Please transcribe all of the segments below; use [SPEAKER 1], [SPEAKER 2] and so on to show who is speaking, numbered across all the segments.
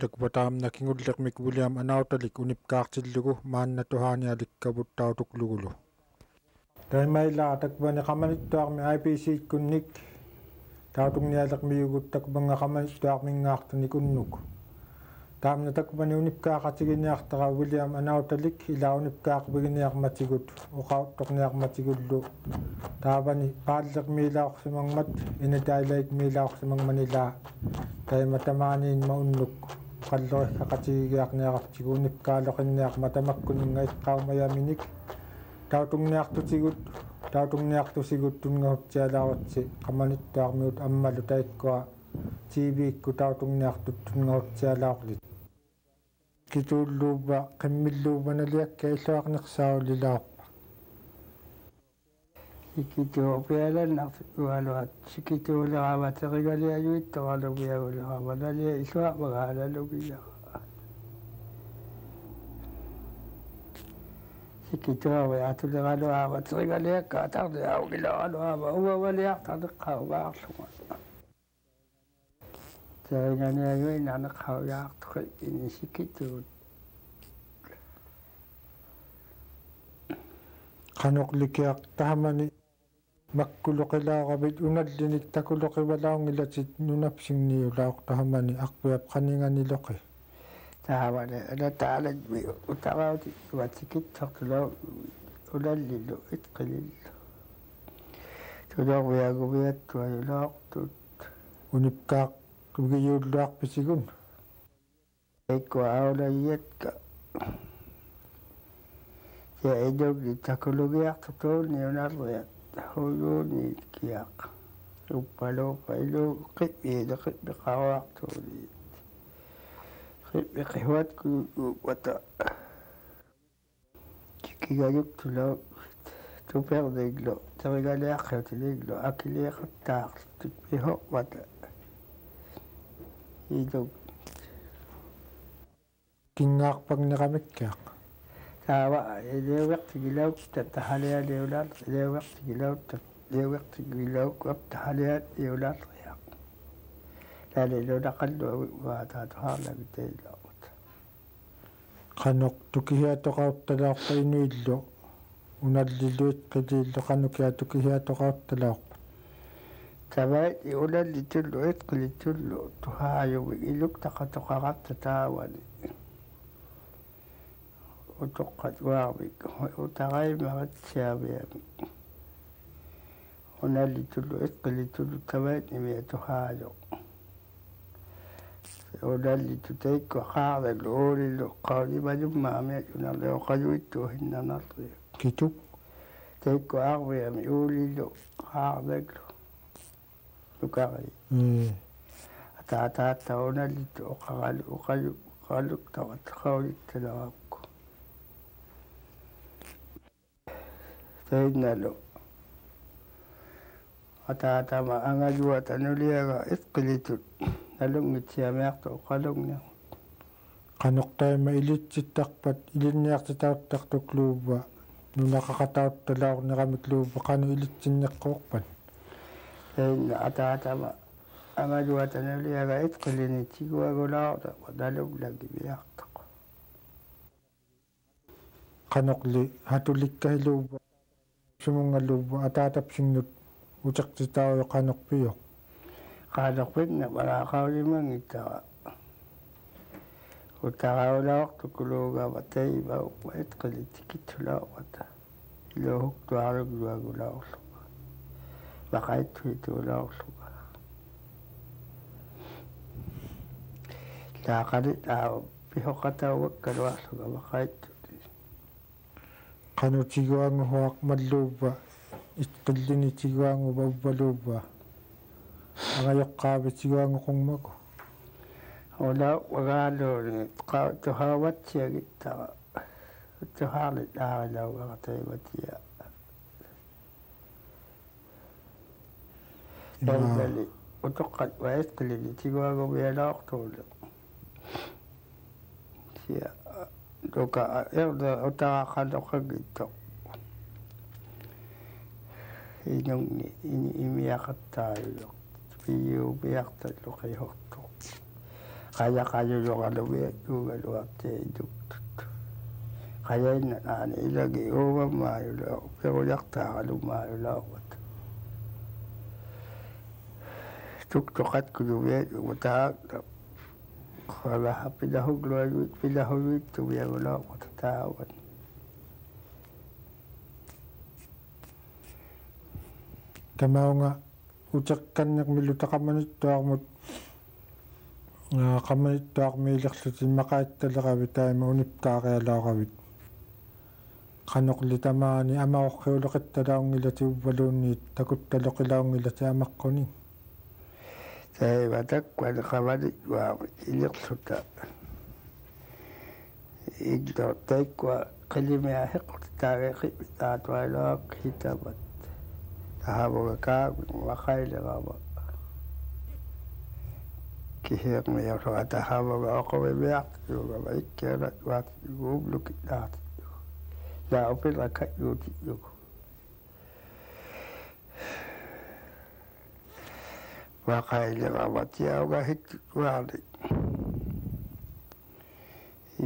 [SPEAKER 1] takbatam nakingullermik William anautalik unipkaartillugu maannatuhaanialikkavut taimaila takbani qamanittuarmi IPC kunnik tautungnialermiyugut takbanga qamanittuarmingaartanik unnuk taamna takbani unipkaaqatiginiartara William anautalik ila unipkaaqbiginiarmatigut uqauttorniarmatigullu taavani paallermiilaorsimangmat inatailaik miilaorsimangmanila taimatamaaniin maunnuk qalloiqqaqatigiarniaqartigu unipkaaloqinniarmatamakkuninga iqqaumajaminik tautungniartusigut tunngahuttialaaratsi qamanittuarmiut ammalu taikkua TV-kku tautungniartut tunngahuttialaorlit kituulluuva qimmilluuvanaliakka illuarnersaaulilaorpa
[SPEAKER 2] ikituupialannartualuat sikituuleravaterigaluajuittoralupiaguleravalia isuamagaalalugilla sikituaviatuleraluavaterigaluakka atarliaugileraluava uvavaliartaneqqauvaarluga teriganiaguinarneqqaujaartuqi inisikituut
[SPEAKER 1] qanuqlikiaq tahamani makkuloqilaaqavit unallinik takuloqivalaungilatit nunapsingniulaaq tahamani aqpiap qaninganiloqi
[SPEAKER 2] tahamani alataalajmi utarauti uatikittortulau ulallilu itqilillu tulorviaguviattuajulaaqtut
[SPEAKER 1] unipkaaq tugiyulluarpisigun
[SPEAKER 2] ikkua aulayiatka ja edogli takulugiartutuuni unarriat huyuuni kiaq uppalopa ilu qippiqaruartuuli qippiqihuatku wata kikigayuktulau tuperdiglo terigaluaqqutiliglo akiliiqattaaqlutut pihoqwata idog
[SPEAKER 1] kingaaqpagneqamikkiaq
[SPEAKER 2] tawa ilewaqtigilauk tahalia leulal ilewaqtigilauk tahalia leulal riaq lale lodaqallu waataatuharlagiteilaqut
[SPEAKER 1] qanuq tukihiatoqauttalaaqpainuillu unalliluit qilillu qanukia tukihiatoqauttalaaqpa
[SPEAKER 2] tabai ulallitullu itqilitullu tuhaayuvik iluktaqatoqaqarta taawani utoqqat waavik utaqaimaratsaamiami unallitullu itqilitullu tabai imiatuhaayo unallitu taikku qaarallu uulillu qaulimalummaami unarleuqajuittuuhinnanarri
[SPEAKER 1] kituk
[SPEAKER 2] taikku arviami uulillu qaarallu lukari ataataata unallitu uqaqalu uqaluktawat qaulittalaaqku tainnalu ataatama angajuata nuliaga itqilitut nalungitsiamiartu uqalungni
[SPEAKER 1] qanuqtaima ilitsittarpat ilinniartitauttaqtukluuva nunaqaqatauttalaorneqamikluuva qanu ilitsinneqqoorpan
[SPEAKER 2] tainna ataatama angajuata nuliaga itqilinittiguagulaarta nalunglagimiartaq
[SPEAKER 1] qanuqli hatulikkahiluuva sumungalluuva ataatapsingnut uteqtitauyo qanuqpiyoq
[SPEAKER 2] qaanoqpinna malaaqaulimangittara utaraulaortukuluugava taiva itqilitikitulaorata iluhuktuarugluagulaorluga vaqaittuituulaorluga laaqalit aawa pihoqatauwakkaluarluga vaqaittu
[SPEAKER 1] qanutiguanguhuaq malluuva itqillinitiguanguva uvvaluuva agayoqqaavitiguanguqungmaku
[SPEAKER 2] ola wagaaluuni tuhaawatsiagittara tuhaarlit aarilaugarataivatia yailali utoqqat waitqillinitiguaguvialaortuulu sia doka erda utara qaloqagitto inungi imiaqattaayuloq piyuupiaqtalluqihortu qayaqajuluqalumiat yuugaluartiiduktut qayainna naani ilagi uumammaayuloo perulaqtaaqalumaayulaawat tuktuqat kulumiat utaaqta qalaha pilahugluit taawan
[SPEAKER 1] tamaunga utakkannak milutaqamanittuarmut qamanittuarmiilerlutin maqaittaleravi taima uniptaarialaaqavit qanoqli tamaani amaorqiuleqittalaungilati uvvaluunniit takuttaloqilaungilati amaqquni
[SPEAKER 2] taivatakkuan qamanit waami ilerluta iglo taikkua qilimiaheqqut taageqipit aatuailaaq hitamat tahavugakaa waqailerava kihiqmiyorluga tahavuga oquvimiaqtiyugava ikkeelat waatiguublukitaartiyugu laupilaqayuutiyugu waqailerava tiauga hittituaali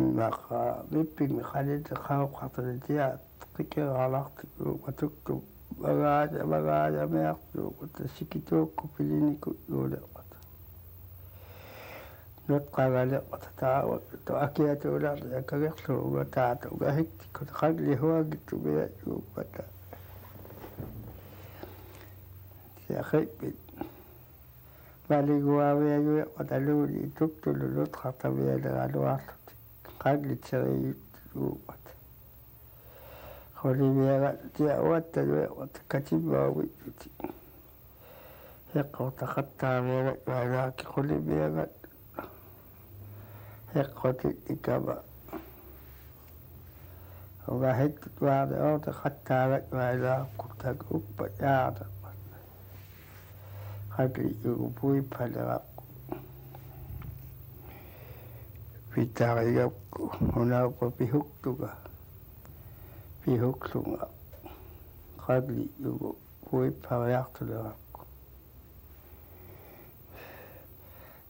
[SPEAKER 2] immaqa mippimi qaliti qauqartalitiaat qikeraalaqtiyugu matuktuk bagaaja meaqtuuqut sikituukku piliniku yuuleqat nutqagaleqat taawa toakiatuularta yakagerluuga taatuga hiktikut qagli huagittumia yuuppata siaqipit valiguaviajueqataluuli tuktulu nutqartamialeraluarluti qaglit seriyut yuuppat Olivia tia wattalueqat katimaugutti heqqortaqattaamiagat waalaaki quliviagat heqqotit ikama ugahittut waale ortaqattaagat waalaaqkutak uppa yaartaqat qagli yugupuippaleraqku pittarigapku unauppa pihuktuga pihuksunga qagli yugu puippariartuleraqku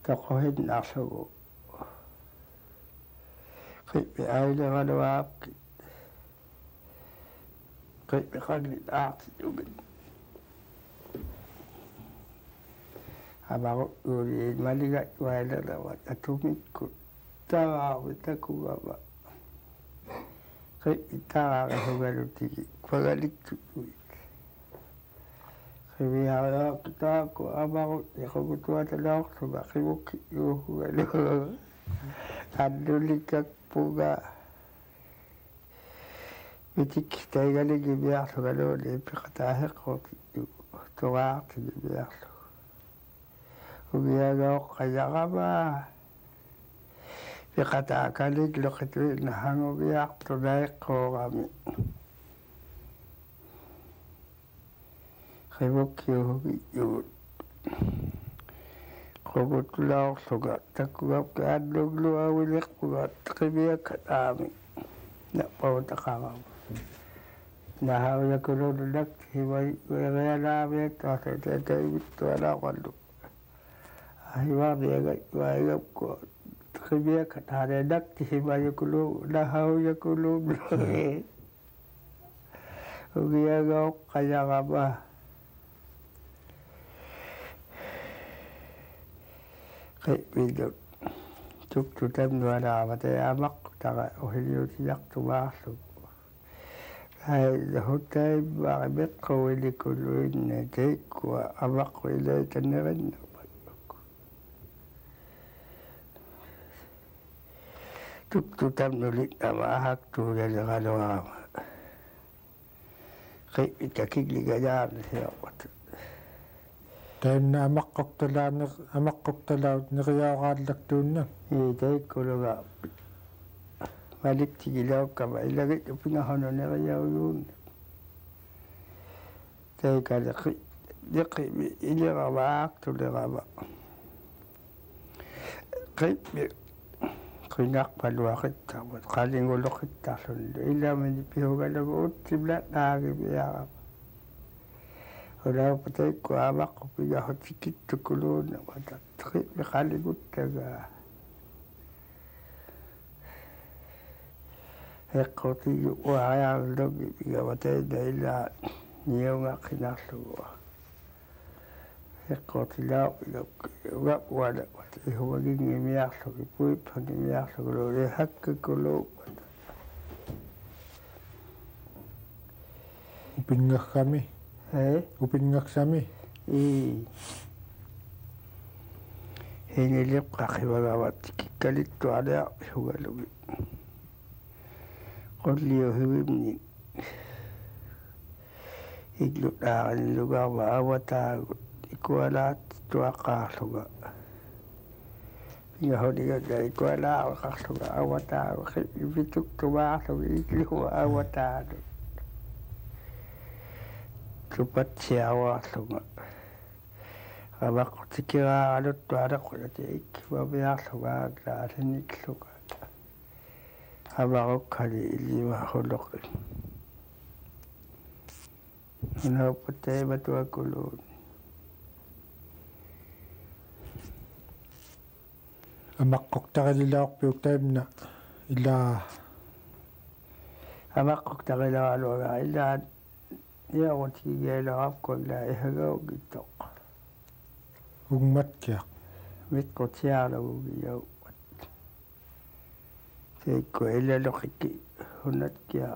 [SPEAKER 2] taqohinnaarlugu qippi aileraluaapki qippi qaglit aartiyugit amaru yuuliin maligat waileravat atumikkut taraavitakkugava qippittaraaqasugalutigi qagalittuit qiviaraaqtaaqku amarut iqugutuatalaorluga qivukki yuuhugaluga annulikkakpuga mitik taigaligimiarlugaluuli ippiqataaheqqortittugu turaartigimiarlugu ugiagaoqqayaqamaa piqataakalik luqituinna hangugiartunaiqqoorami qivukkiuhugiyyugut quvutulaorluga takkugapka annugluawileqpugat qimiakataami nappavutaqarama nahauyakulununakti himarealaamiat taasataitaivittualaaqallu ahimaariagat waigapku qimiakataane nakti himayakulu nahauyakulun ugiagaoqqayaqama qipminut tuktutamnualaamatayaamaqku taqa uhiliutiaqtumaarlugu hutaimmaaqi meqqauilikulluinna teikkua amaqqu ilaitannerannapaluku tuktutamnulinnamaahaktuulaleqaluarama qipmita kigligajaarnisiaqut
[SPEAKER 1] taimna amaqqortalaut neriaaqaallaktuunna
[SPEAKER 2] teikuluga maliktigilaukkama ilagit upingahono neriauyuunna teikaleqi liqimi iliramaaqtulerama qipmi qinaqpaluaqittamat qalinguluqittarlunlu ilamini pihugalagu uttimla naagimiarama Ora patay ko amak ko piga hotikit tukulun na matatri mikaligut taga. Ekoti wayang dogi piga patay dahil niyo nga kinasuwa. Ekoti lao piga wala patay huwaging imiyak sa kipuit panimiyak sa kulo rehat ka kulo.
[SPEAKER 1] Upingak kami. Upingak kami.
[SPEAKER 2] Hinilip kakibagawat kikalit to ada hugalugi. Kodliyo hiwimni. Iglutaan lugar maawatagot. Ikualat to akasuga. Pingahodiga na ikuala akasuga awatagot. Ibituk tumasog iglu awatagot. Cepat siawa sunga. Abak tikira alut tuara kuyatik. Wabia sunga glasenik sunga. Abak kali lima huluk. Ano patay batua kulun.
[SPEAKER 1] Amak kokta kalilak piuk time na. Ila.
[SPEAKER 2] Abak kokta kalilak ila. Ya wati gela ko la ihago gitok.
[SPEAKER 1] Ugmat kya.
[SPEAKER 2] Mit ko tia la ugiyo. Te ko ila lokiki hunat kya.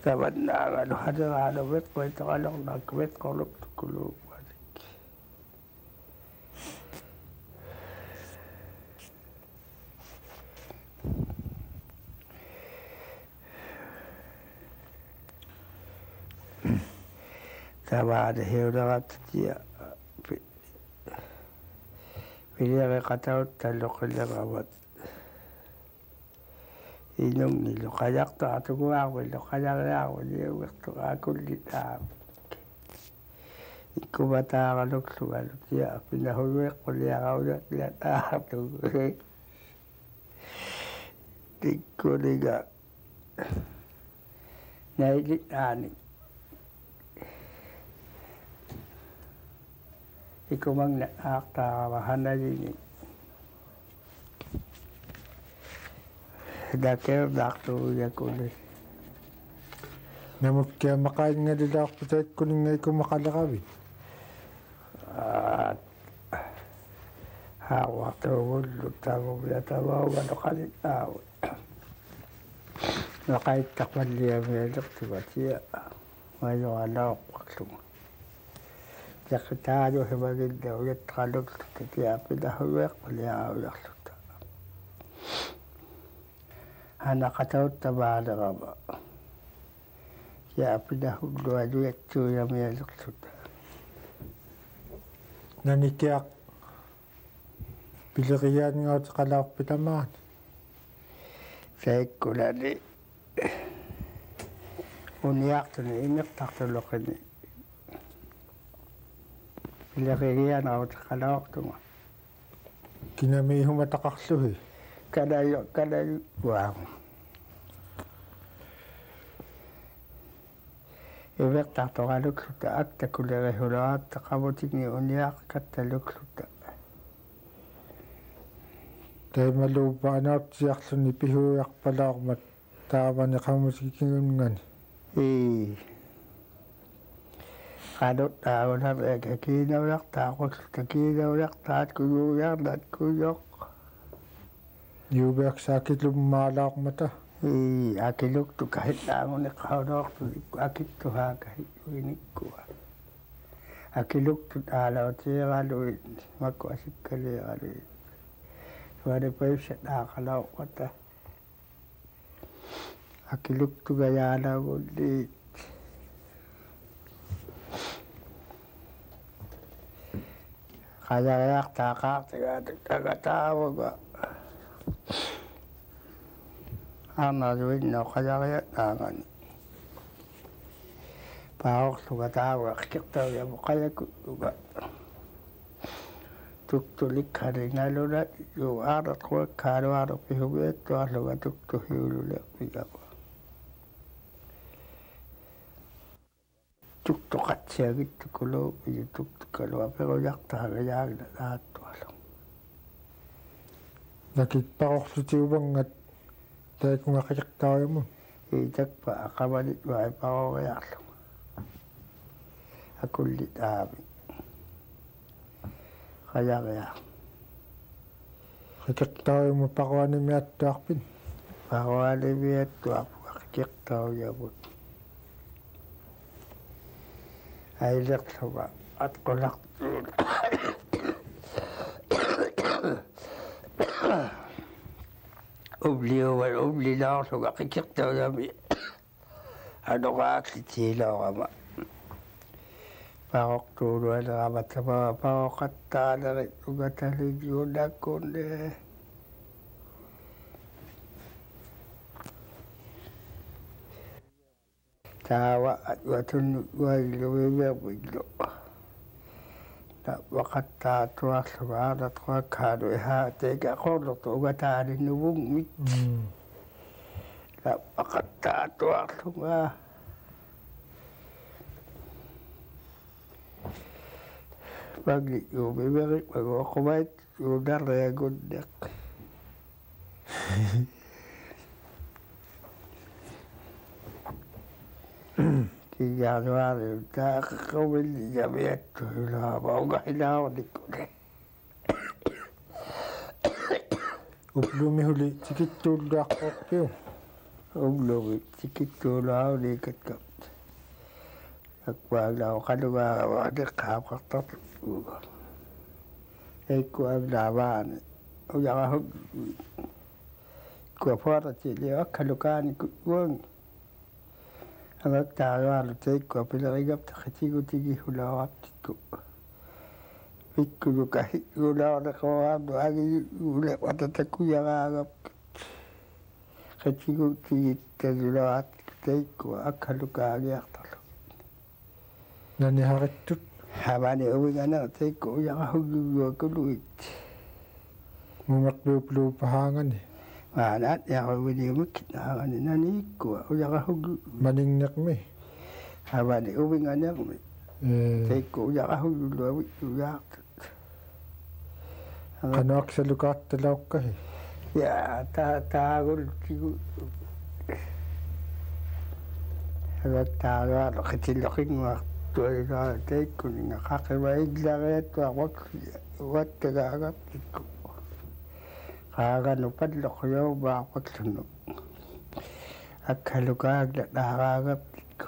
[SPEAKER 2] Tabanna ga lo hada ga mit ko ita ga na kwet ko lok tukulu walik. Tawa ada hewrat dia. Bila kata talok lewat. Inong ni lo kayak ta tu gua lo kayak ya dia waktu aku lihat. Iku bata kalau keluar dia pindah huwek kuliah kau lihat tu. Iku liga. Naik ani. Iku mang na akta bahana ini. Dakar dakto ya kulis.
[SPEAKER 1] Namun kaya makain nga nila ako sa kuning nga ikaw makalakabi.
[SPEAKER 2] Hawa to ulo tago ya tawo ano kalit tao. Nakait takwan liya medok tiba-tiba. Mayo anak waktu. Sekretariyo sebagai dawit kalau setiap pindah beliau yang sudah. Anak kata tabada kaba. Ya pindah dua itu yang melok sudah.
[SPEAKER 1] Nanikiak. Pilirian nga sa kalak pitaman.
[SPEAKER 2] Saya kulani. Uniak tu ni inak tak terlok ni. Pilirian ako sa kalak tu.
[SPEAKER 1] Kinami humatakaksuhi.
[SPEAKER 2] Kadayo, wow. Ibig tak kalak sudah at kulere hulat kabutin ni uniak kataluk sudah.
[SPEAKER 1] Tayo malupa na siyak sunipihuyak pala ako matawa na kamusikin nga ni.
[SPEAKER 2] Kadot tao na kinaulak takot kinaulak taat kuyuyak dat kuyok.
[SPEAKER 1] Yubiak sakit lumala ako mata.
[SPEAKER 2] Akiluk tu kahit tao ni kaunok tu akit tu ha kahit uinik ko. Akiluk tu alaw tiya kaluin magkwasip kali kaluin. Suwari pa yung siya nakakalaw ko ta. Akiluk tu gaya na ulit. Kaya takak taga-tawa ba. Ang naluin na kaya tangan. Pahok taga-tawa kiktaw yung kaya kutuga. Tuktulik hari nalula yung arat ko karo-aro pihubit to alo ka tuktuhulula pigawa. Tuktukat siagittukulu yutuktukalu aperujartaagajaagna aattualu
[SPEAKER 1] nakipaqorlutiuvangat taakungaqiqtaarimu
[SPEAKER 2] itakpa aqamalit vaipaqoriarlu akullit aami qayaria
[SPEAKER 1] qiqtaarimu paquanimiattaarpin
[SPEAKER 2] paquanimiattuarpu qiqtauriamut ailerluga atqulaqtuun ubliuval ublilaarluga qiqtauriami anoqaaklitiilaorama paaqortuuluaneramattama paaqattaanerit ugataligiunakkunne taawa atuatunnu uagilumimermiglu waqattaatuarluga aanatquakkaanu ihaa teikaqorlortu ugataalinnuvummit waqattaatuarluga magli umimerik maguoqumait uunarriagunneq kiganuari taaqaqumilli jamiattu ilaama ungahilaaornikkune
[SPEAKER 1] uplumihuli tikittuulluaqorpiu
[SPEAKER 2] umlumi tikittuulaaunikatkat akwaaglau qalugaavaaniqqaaqartartu eikku aglaavaani uyaqahug kuapuaratiliakkalukaani kuuangi agaktaariaalu teikkua pilerigapta qitigutigi-hulaoraptikku pikkulukahi'ulaorneqoraarnu agiule watatakkuyaraagapkat qitigutigittalulorattikku teikkua akkalukaagiartarlu
[SPEAKER 1] nanihaqittut
[SPEAKER 2] hamani uwingana teikku uyaqahugguakuluit
[SPEAKER 1] mumeqpiupluupahaangani
[SPEAKER 2] maanaat yaqawiniumikkinaangani naniikkua uyaqahuggu
[SPEAKER 1] maningneqmi
[SPEAKER 2] hamani uwinganermi teikku uyaqahugguavikkuyaartut
[SPEAKER 1] qanoaqsalukaartalauqqahi
[SPEAKER 2] yaa taagultigu agaktaariaalu qitilloqinguartuigaa teikkuninga qaqima iglariattuaqwakki uattagaagaptikku qaaganu palloqyaumaarpaklunu akkalukaagla dhaaraagaptikku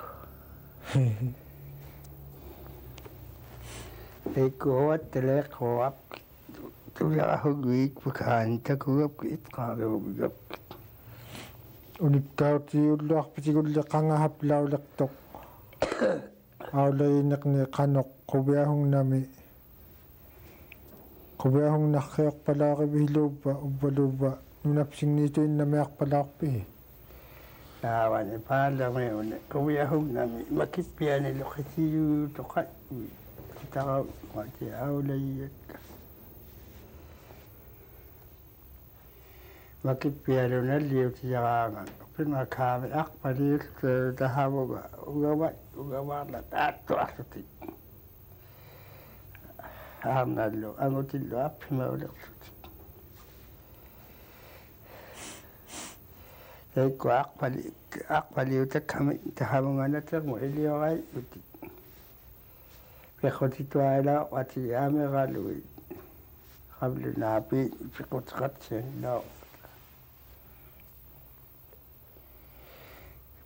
[SPEAKER 2] teikku uattaleeqquapki tuyaqahugguikpakaanitakugapki itqaariumigapki
[SPEAKER 1] unikkaautiulluarpitigulli qangahapplaulertoq aulaineqni qanoq qubiahungnami qubiahungnarriorpalaarivihiluuppa uppaluuppa nunapsigniituinnamiarpalaarpihi
[SPEAKER 2] naawani paaleriune qubiahungnami makippianiluqitiyuutoqatui kitarauqati aulaiyakka makippialunalliutiyaraangan pinakaami aqpaliullu tahamuga ugamarla taattuarluti aarnallu angutillu appimaulerluti teikku aqpaliutakkami tahamunganatermu ilioraipputi pequtituailauqati ameralui qablunaapi piqutiqatsianilao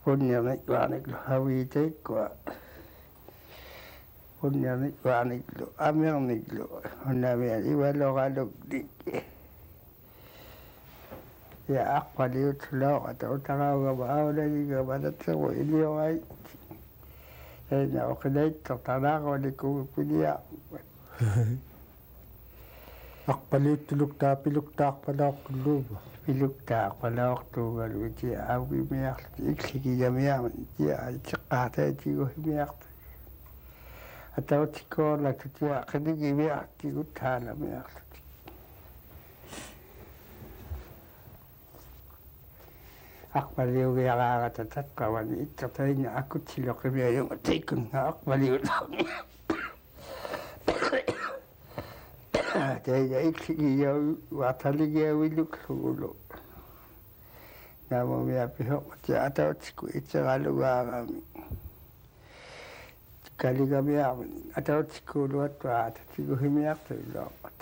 [SPEAKER 2] punniarnikvaarniklu haviiteikkua punniarnikvaarniklu amerniklu unnamian ivaloraluknik ja aqpaliutulauqata utaraugama aunanigama iliorait eina oqinaittortanaaqonikugupiniaaqpat
[SPEAKER 1] aqpaliuttuluktaapiluktaarpalaoqqulluupa
[SPEAKER 2] piluktaarpalaortuugaluiti augimiarlut ikligigamiarman tia itiqqaataatiguhimiartu atautikkoorlaktu tia qinigimiartiguttaalamiarlut aqpaliugiaraagata tatqavani ittertainna akkutsiloqimiayunga tiikkunga aqpaliutaaqmi teija iksigiau uartaligiavilluklugu namomia pihoqti atautsiku itseralugaarami kaligamiarmi atautsikuuluattuaata tiguhimiartuilooqat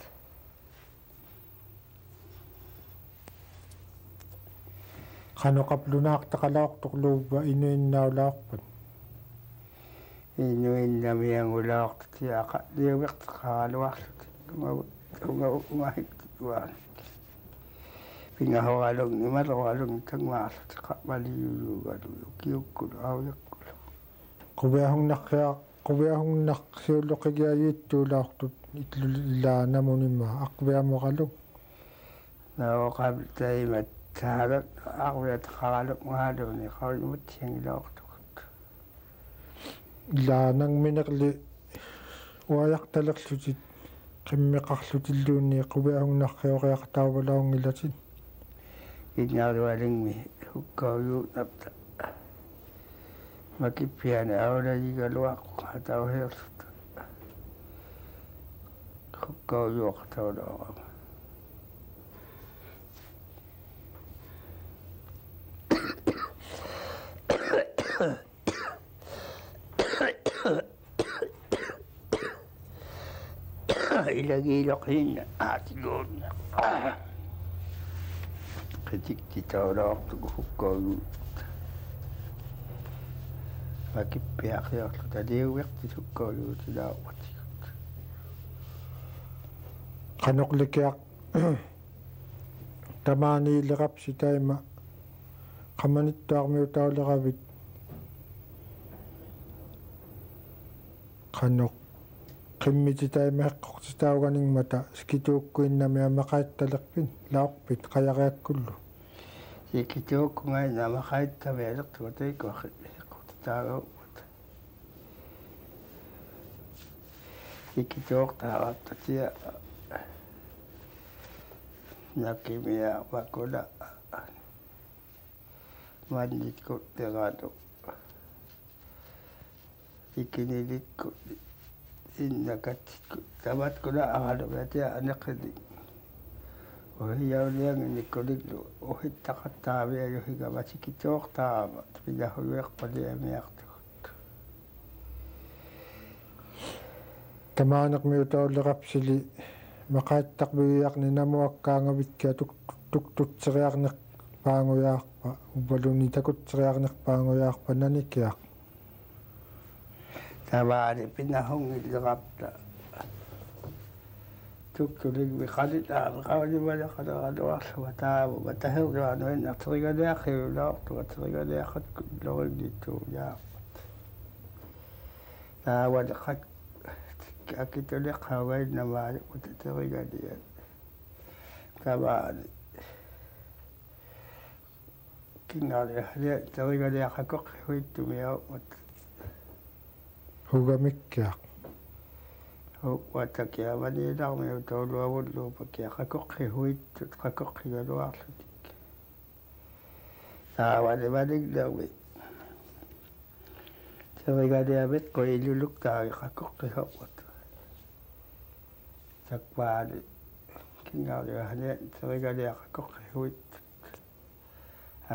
[SPEAKER 1] qanoqaplunaaqtaqalaortoqluuva inuinnaulaorpat
[SPEAKER 2] inuinnamiangulaortuti aqaliugerteqaraluarlut umahiktuaan pingahoalugni maloalugni tangmaarlut qamaliuyuugalu kiukkulu auyakkulu
[SPEAKER 1] quviahungnaqsiulloqigiayiittuulaortut itlullaanamunimma aqviamoqalu
[SPEAKER 2] naoqabtaimat tahalat aqviataqaraluk maaluni qawimutiangilaortukut
[SPEAKER 1] ilaanangminerli uajaqtalerlutit qimmeqarlutilluunni quviahungnaqqioriaqtauvalaungilatit
[SPEAKER 2] innarualingmi hukkaujuunapta makippiani aulajigaluaqqu atauheerlut hukkaujuoqtaulaorama ilagiiloqinna aatiluunna qitikti-taulaortugu hukkaujuut makippiaqiorlut aliugertit hukkaujuutilaaqatikut
[SPEAKER 1] qanoqlikiaq tamaaniileqapsitaima qamanittuarmiutauleravit qanoq qimmititaimeqqortitauganingmata skituukkuinnamiamaqaittalerpin laorpit qajariakkullu
[SPEAKER 2] sikituukkungainamaqaittavialertuataiku sikituuqtaarattatia nakimia makula mannitkutteratu ikinilikku innakatsitku tamatkula aralugatia aneqili ohiaulianginnikkuliklu uhittaqattaamiajuhigama sikituuqtaarama pinahuyueqpaliamiartukut
[SPEAKER 1] tamaaneqmiutaulleqapsili maqaittaqvigiaqni namuakkaangavikkia tuktutseriarneq paangujaarpa uvaluni takutseriarneq paangujaarpa nanikiaq
[SPEAKER 2] tamaani pinahungillerapta tuktuligmi qalitaami qawlimaleqaleraluarluga taamu matahirluanuin ateriganeaqiulaortuga teriganeaqatku lorinniittuujaarpat taawaleqat akituleqaugainamaali utateriganian tamaani kingaaliahlia teriganiaqakoqqihuittumiaumat
[SPEAKER 1] hugamikkiaq
[SPEAKER 2] watakiamaniilarmiu touluavulluupakia qakoqqihuittut qakoqqigaluarlutik taawalimaninglermi teriganiamit qoiluluktaagi qakoqqihoqut takpaani kingaaliahlia teriganiaqakoqqihuittut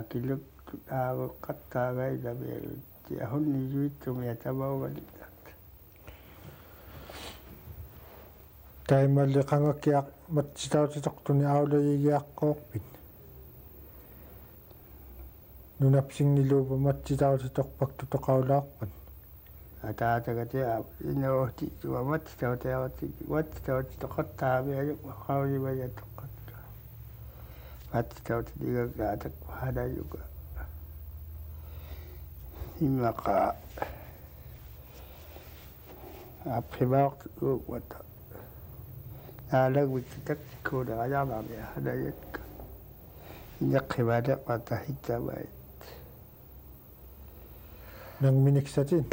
[SPEAKER 2] akiluktut aaruqqattaagainamialut tiahunnijuittumia tamaugalit
[SPEAKER 1] taimalli qangakkiaq matsitautitoqtuni aulayigiaqqooqpit nunapsingiluupa matsitautitoqpaktutoqaulaarpat
[SPEAKER 2] ataatagatia inuuhti tuwa matsitautiaqati qaulimayatoqatta matsitautitigaggaatakpahanayuga immaqa apqimaaqtuuwata naalagwittitakkuunerajaraamia hanayatka inaqqimaneqmatahittamait
[SPEAKER 1] nangminiksatin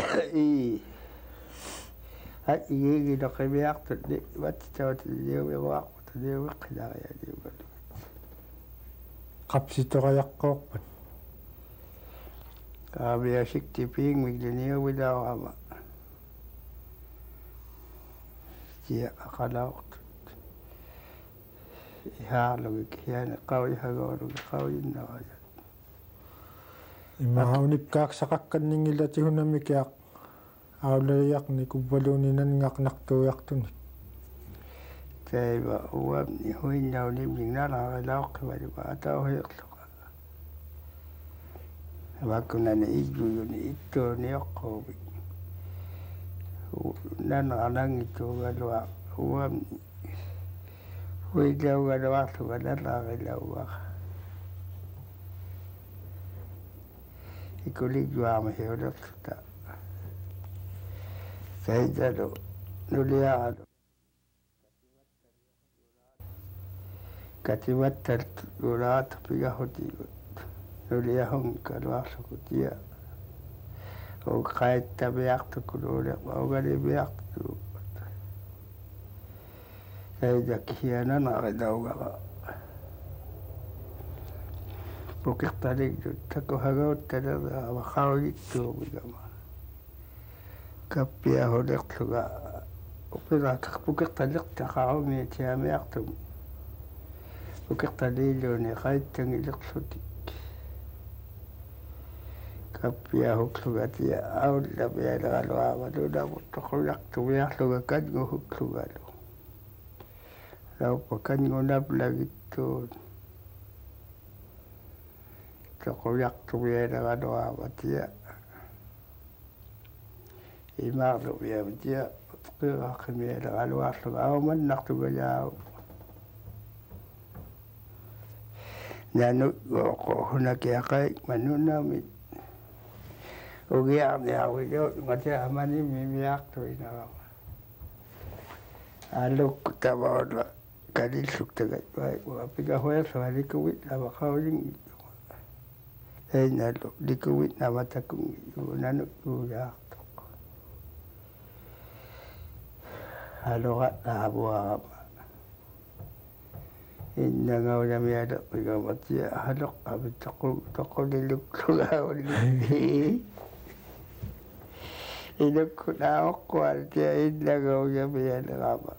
[SPEAKER 2] igigiloqimiartut matsitautitiumiruaqut niumeqqinarianiugalu
[SPEAKER 1] qapsitorayaqqooqpat
[SPEAKER 2] Kami asik tiping migliniya wilaw dia kalau ihalo kian kau ihagoro kau inna ya
[SPEAKER 1] imahunip kak sakakkan ningila tihunamik yak awlayak ni kubalunin ngak nakto yak tun
[SPEAKER 2] Taiba uam ni huinna ni mingnala law kawali ba taw heklo wakuna ni igu ni ito ni okobi nan alang itu galwa uam hui jauh galwa tu galwa galwa ikuli jua mahirap ta saya jado nulia katiwat tertulat piga hoti nulia hong galwa sukutia o kait tabiak tu kulo o gali biak tu saya jakiana na gadauga bukit tadi tako hagaw tada wakau itu bigama kapia hodek tuga opera bukit tadi takau ni tiamiak tu bukit tadi lo ni kait tangilak suti kapia hukluga tia au la bia la loa maduda tokoyak tu ya luga kan go hukluga lo lau pakan go nap lagi tu tokoyak tu ya la loa matia ima lo ya matia kira kemia la loa luga au man nak tu ya nanu ko hunaki akai manuna mi Ogia ni aku jo macam amani mimiak tu ina. Aluk kita bawa kali sukta gai. Tapi kau yang sehari kuit nama kau ini. Nalo di kuit nama takung nanu kuya. Aluk abu apa. Inna ngau jami ada pergi macam aluk abu takung di luk kau ni. Ini kuna kuat dia indah kau yang biasa apa.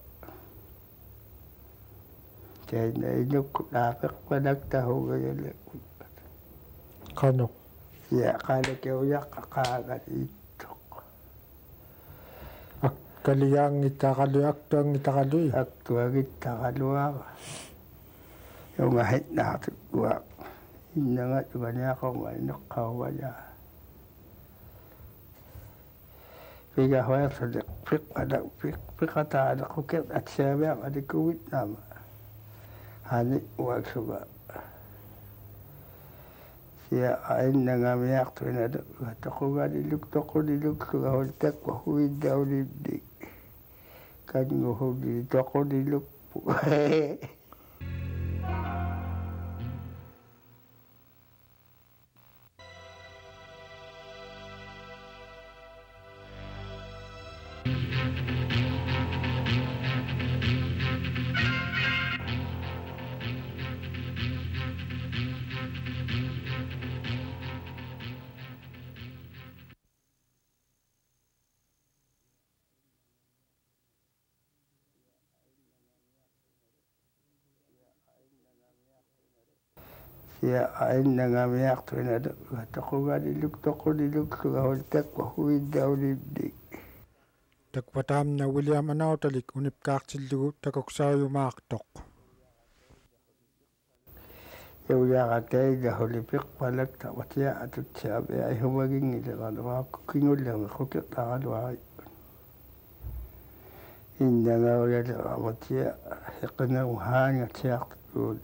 [SPEAKER 2] Jadi ini kuna kepada tahu gaya lekuk.
[SPEAKER 1] Kano
[SPEAKER 2] Ya kalau kau ya kakak itu.
[SPEAKER 1] Kaliang kita kalu aktuang kita kalu
[SPEAKER 2] Aktuang kita kalu apa. Yang ngahit nak tu gua. Indah ngat banyak kau banyak kau banyak. Piga hoya sedek pik ada pik kata ada kuket asyaba ada kuit nama hani waksuba ya ain ngam yak tu ada takuga di luk suga holtek wa hui dauli di kan go di toko di luk ya ain ngam yak tu ada takuga di luk suga holtek wa hui dauli di
[SPEAKER 1] tak patam na William Anautalik unip kaktilu takoksayu maktok
[SPEAKER 2] Yo ya kate da holipik palak ta watia atut chabe ai humaging ile galwa kingul le ko ke ta galwa inda ga ya watia hekna uhanya tiak tu